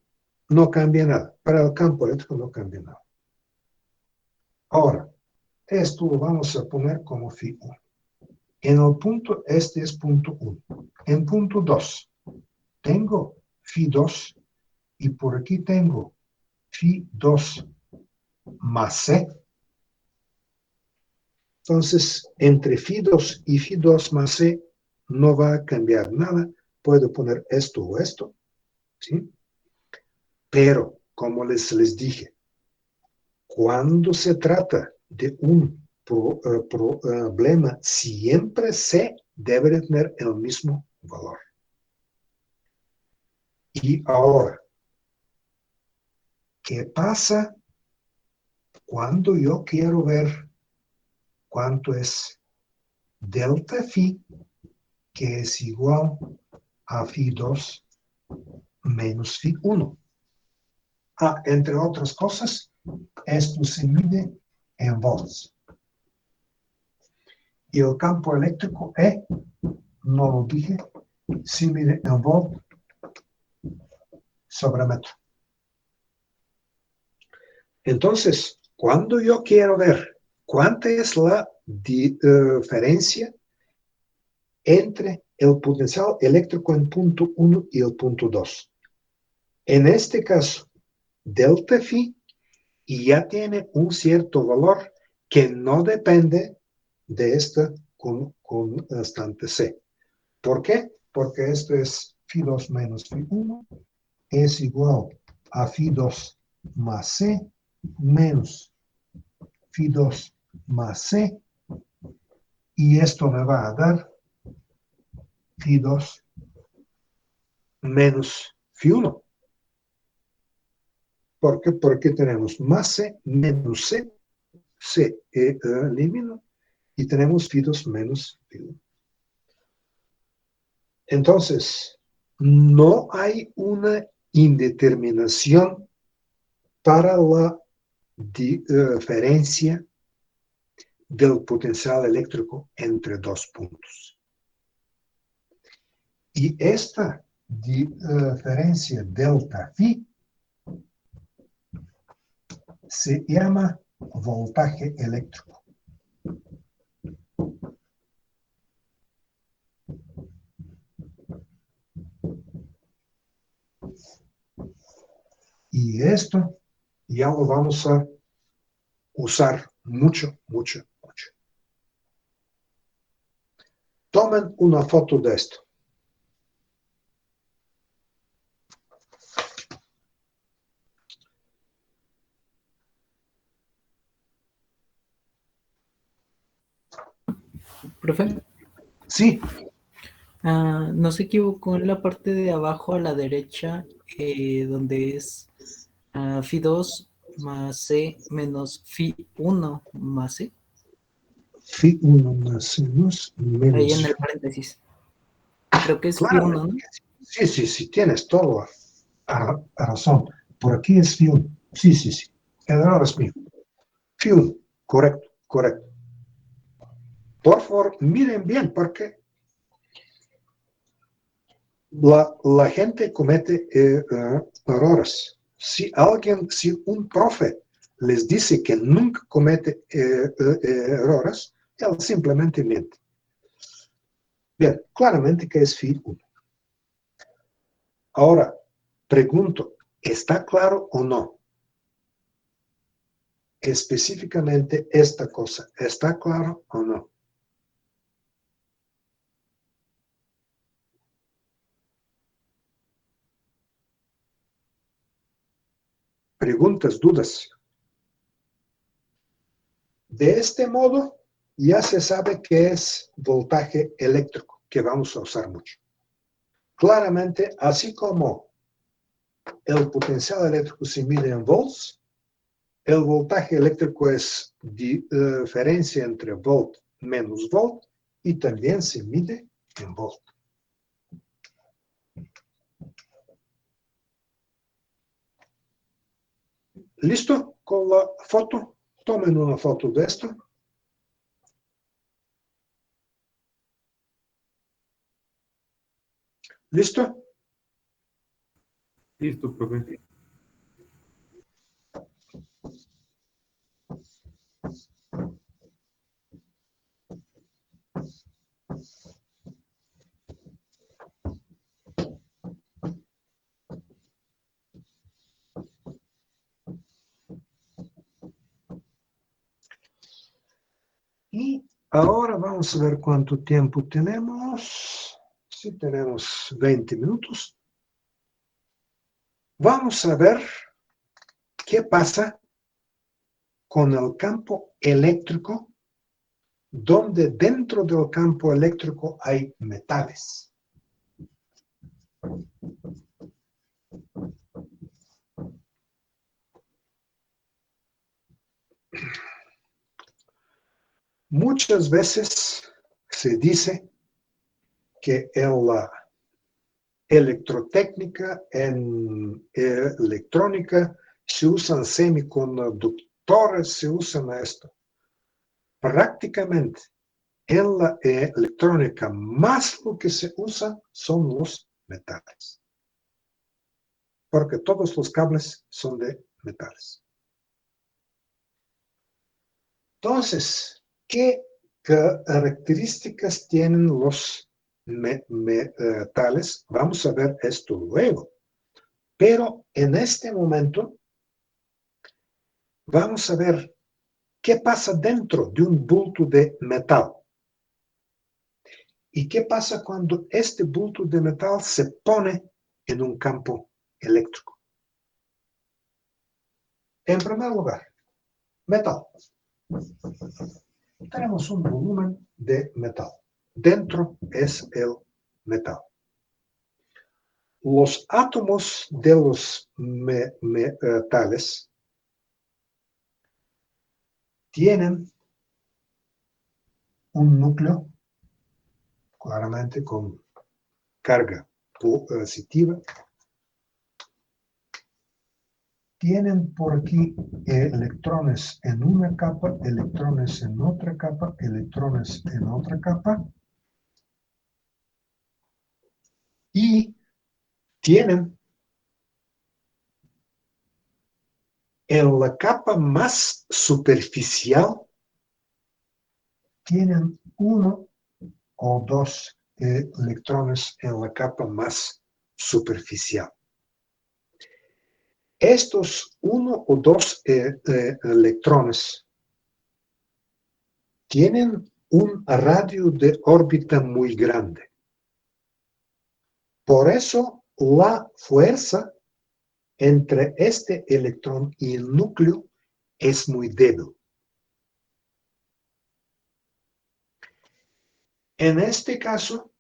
No cambia nada. Para el campo eléctrico no cambia nada. Ahora, esto lo vamos a poner como phi 1. En el punto, este es punto 1. En punto 2, tengo phi 2 y por aquí tengo phi 2 más C. Entonces, entre phi 2 y phi 2 más C no va a cambiar nada. Puedo poner esto o esto, ¿sí? Pero, como les dije, cuando se trata de un problema, siempre C debe tener el mismo valor. Y ahora, ¿qué pasa cuando yo quiero ver cuánto es delta phi, que es igual a phi 2 menos phi 1? Entre otras cosas, esto se mide en volts. Y el campo eléctrico E, no lo dije, se mide en volt sobre metro. Entonces, cuando yo quiero ver cuánta es la diferencia entre el potencial eléctrico en punto 1 y el punto 2. En este caso, delta phi y ya tiene un cierto valor que no depende de esta constante C. ¿Por qué? Porque esto es phi 2 menos phi 1 es igual a phi 2 más C menos phi 2 más C, y esto me va a dar phi 2 menos phi 1. ¿Por qué? Porque tenemos más C menos C, C elimina, y tenemos phi 2 menos phi 1. Entonces, no hay una indeterminación para la diferencia del potencial eléctrico entre dos puntos. Y esta diferencia delta phi se llama voltaje eléctrico. Y esto ya lo vamos a usar mucho, mucho, mucho. Tomen una foto de esto. Profe, Sí, no se equivocó en la parte de abajo a la derecha, donde es phi 2 más c menos phi 1 más c. phi 1 más menos Ahí en menos. el paréntesis. Creo que es phi Claro, 1, ¿no? sí, sí, sí, tienes toda razón. Por aquí es phi 1. Sí, sí, sí. El error es mío. Phi 1, correcto, correcto. Por favor, miren bien, porque la gente comete errores. Si un profe les dice que nunca comete errores, él simplemente miente. Bien, claramente que es phi 1. Ahora, pregunto, ¿está claro o no? Específicamente esta cosa, ¿está claro o no? Preguntas, dudas. De este modo, ya se sabe que es voltaje eléctrico, que vamos a usar mucho. Claramente, así como el potencial eléctrico se mide en volts, el voltaje eléctrico es diferencia entre volt menos volt y también se mide en volt. ¿Listo con la foto? Tomen una foto de esto. ¿Listo? Listo, profe. Y ahora vamos a ver cuánto tiempo tenemos. Sí, tenemos 20 minutos. Vamos a ver qué pasa con el campo eléctrico, donde dentro del campo eléctrico hay metales. Muchas veces se dice que en la electrotécnica, en electrónica, se usan semiconductores, se usan esto. Prácticamente en la electrónica más lo que se usa son los metales, porque todos los cables son de metales. Entonces, ¿qué características tienen los metales? Vamos a ver esto luego. Pero en este momento vamos a ver qué pasa dentro de un bulto de metal. ¿Y qué pasa cuando este bulto de metal se pone en un campo eléctrico? En primer lugar, metal. Tenemos un volumen de metal. Dentro es el metal. Los átomos de los metales tienen un núcleo, claramente con carga positiva, tienen por aquí electrones en una capa, electrones en otra capa, electrones en otra capa, y tienen en la capa más superficial, tienen uno o dos electrones en la capa más superficial. Estos uno o dos electrones tienen un radio de órbita muy grande. Por eso la fuerza entre este electrón y el núcleo es muy débil. En este caso,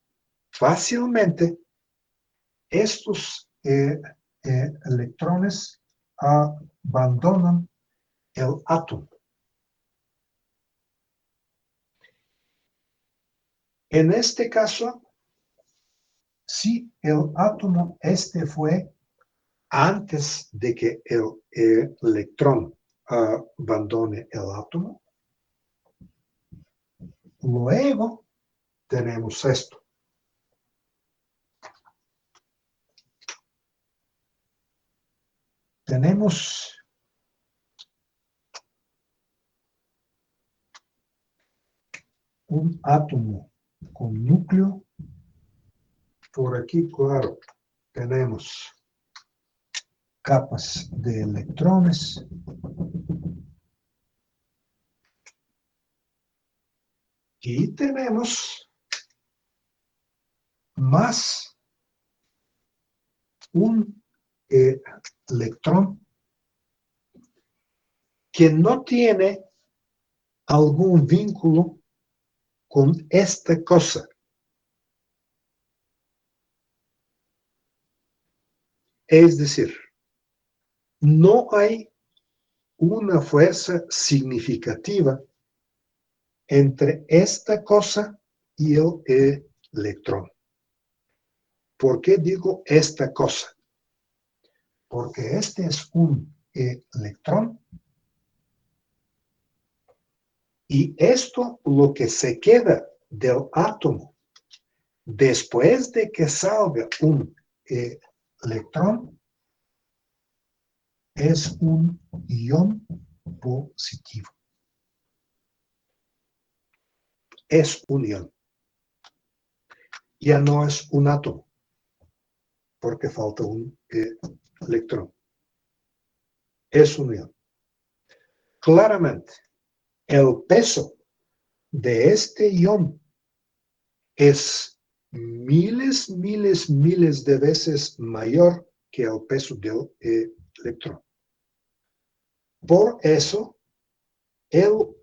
fácilmente estos electrones abandonan el átomo. En este caso, si el átomo fue antes de que el electrón abandone el átomo, luego tenemos esto. Tenemos un átomo con núcleo. Por aquí, claro, tenemos capas de electrones. Y tenemos más un electrón que no tiene algún vínculo con esta cosa. Es decir, no hay una fuerza significativa entre esta cosa y el electrón. ¿Por qué digo esta cosa? Porque este es un electrón y esto, lo que se queda del átomo después de que salga un electrón, es un ion positivo. Es un ion. Ya no es un átomo, porque falta un electrón. Es un ion. Claramente, el peso de este ion es miles de veces mayor que el peso del electrón. Por eso, el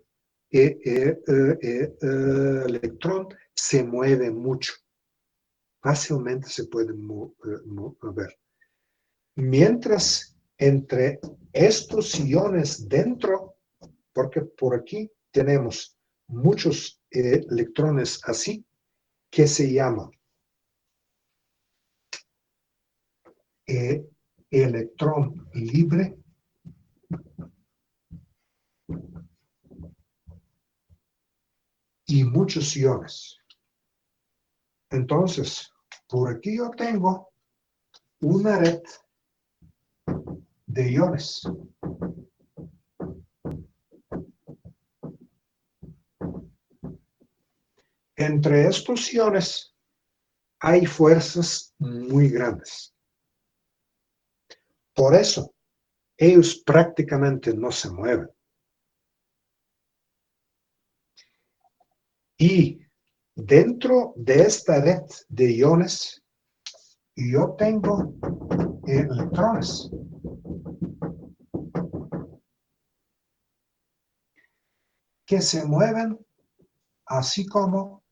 electrón se mueve mucho. Fácilmente se puede mover. Mientras entre estos iones dentro, porque por aquí tenemos muchos electrones así, que se llaman electrón libre y muchos iones. Entonces, por aquí yo tengo una red de iones. Entre estos iones hay fuerzas muy grandes. Por eso, ellos prácticamente no se mueven. Y dentro de esta red de iones, yo tengo electrones. Que se mueven así como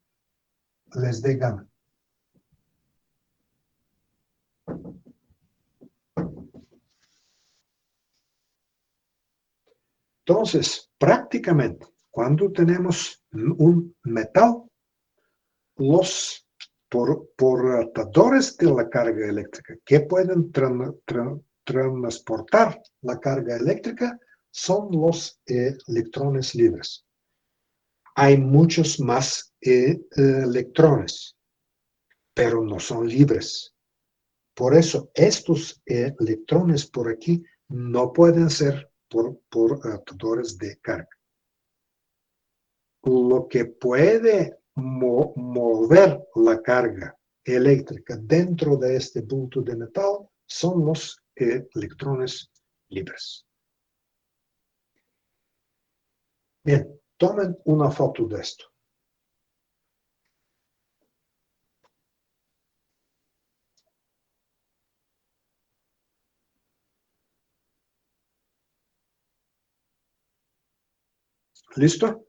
les dé gana. Entonces, prácticamente, cuando tenemos un metal, los portadores de la carga eléctrica que pueden transportar la carga eléctrica son los electrones libres. Hay muchos más electrones, pero no son libres. Por eso, estos electrones por aquí no pueden ser portadores de carga. Lo que puede mover la carga eléctrica dentro de este bulto de metal son los electrones libres. Bien, tomen una foto de esto. ¿Listo?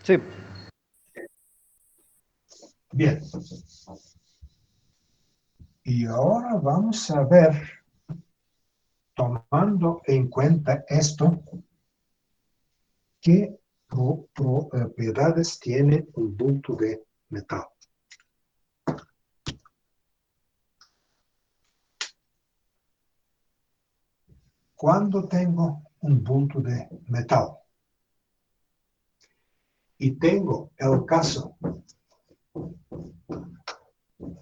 Sí. Bien. Y ahora vamos a ver, tomando en cuenta esto, qué propiedades tiene un bulto de metal. Cuando tengo un bulto de metal y tengo el caso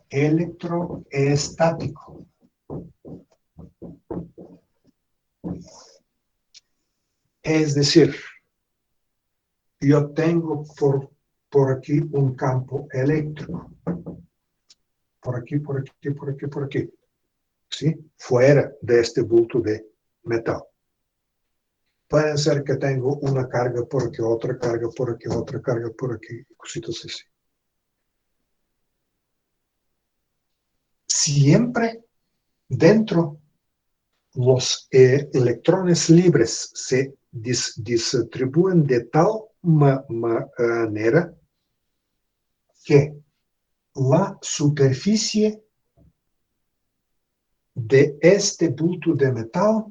electroestático, es decir, yo tengo por aquí un campo eléctrico, por aquí, por aquí, por aquí, por aquí, ¿sí? Fuera de este bulto de metal. Puede ser que tengo una carga por aquí, otra carga por aquí, otra carga por aquí, cositas así. Siempre dentro los electrones libres se distribuyen de tal manera que la superficie de este bulto de metal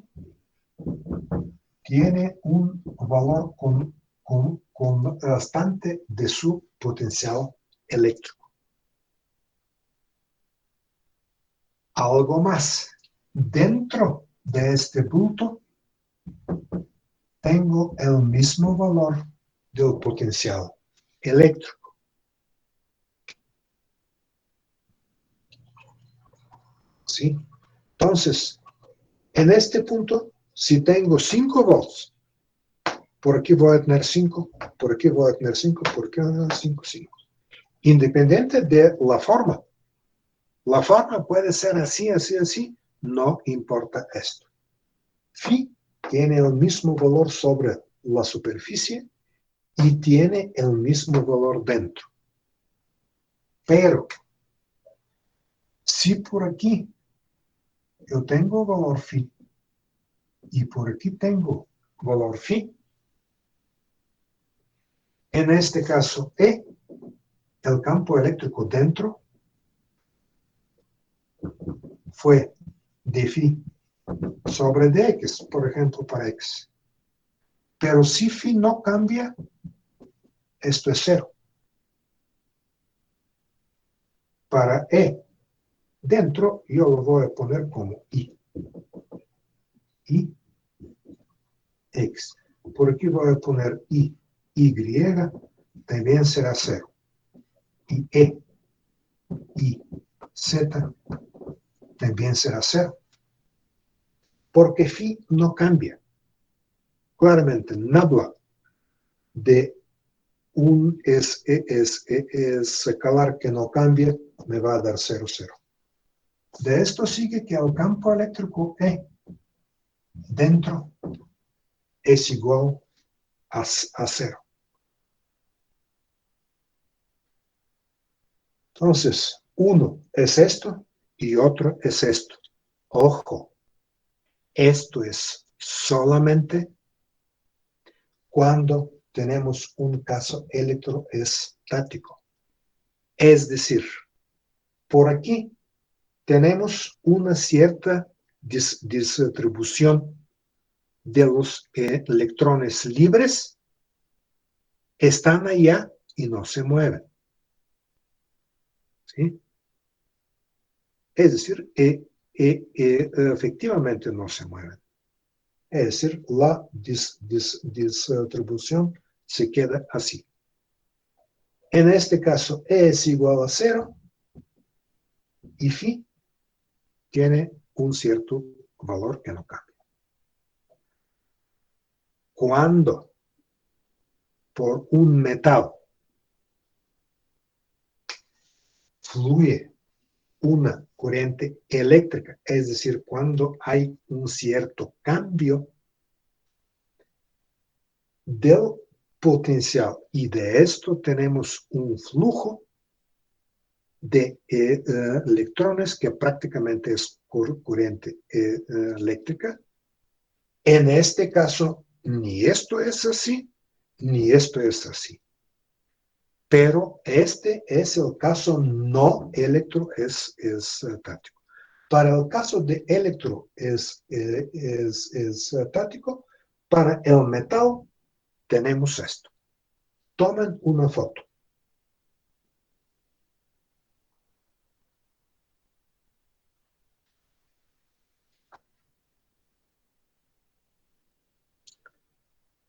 tiene un valor constante de su potencial eléctrico. Algo más, dentro de este bulto tengo el mismo valor del potencial eléctrico. ¿Sí? Entonces, en este punto, si tengo 5 volts, por aquí voy a tener 5, por aquí voy a tener 5, por aquí voy a tener 5, 5. Independiente de la forma. La forma puede ser así, así, así, no importa esto. Phi tiene el mismo valor sobre la superficie y tiene el mismo valor dentro. Pero, si por aquí yo tengo valor phi y por aquí tengo valor phi, en este caso E, el campo eléctrico dentro, fue de phi sobre dx, por ejemplo, para x. Pero si phi no cambia, esto es 0. Para E dentro, yo lo voy a poner como I. I, X. Por aquí voy a poner I, Y, también será 0. Y E, Y, Z, también será 0. Porque phi no cambia. Claramente, nada de un escalar que no cambie me va a dar 0, 0. De esto sigue que el campo eléctrico E dentro es igual a 0. Entonces, uno es esto y otro es esto. Ojo, esto es solamente cuando tenemos un caso electroestático. Es decir, por aquí tenemos una cierta distribución de los electrones libres, están allá y no se mueven. ¿Sí? Es decir, efectivamente no se mueven. Es decir, la distribución se queda así. En este caso, E es igual a 0 y phi tiene un cierto valor que no cambia. Cuando por un metal fluye una corriente eléctrica, es decir, cuando hay un cierto cambio del potencial y de esto tenemos un flujo de electrones que prácticamente es corriente eléctrica. En este caso, ni esto es así, ni esto es así. Pero este es el caso no electroestático. Para el caso de electroestático, para el metal tenemos esto. Tomen una foto.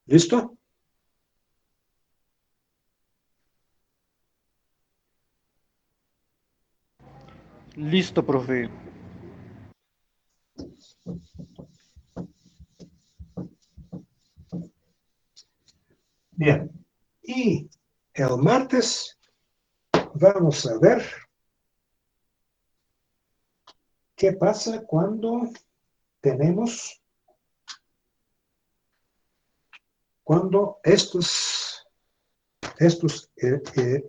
¿Listo? Listo, profe. Bien. Y el martes vamos a ver qué pasa cuando tenemos, cuando estos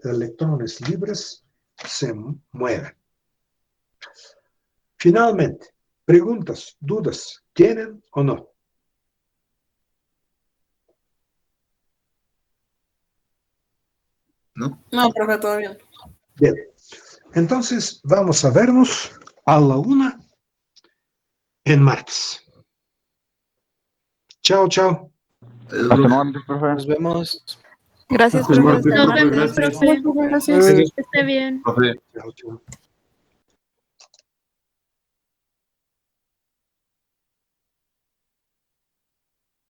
electrones libres se mueven. Finalmente, preguntas, dudas, ¿tienen o no? ¿No? No, profe, todo bien. Bien. Entonces, vamos a vernos a la 1 en martes. Chao, chao. Hasta luego, profe. Nos vemos. Gracias, Hasta el profe. martes, Hasta profe, luego. gracias. Profe, gracias. Gracias. Que esté bien. Profe. Chao, chao.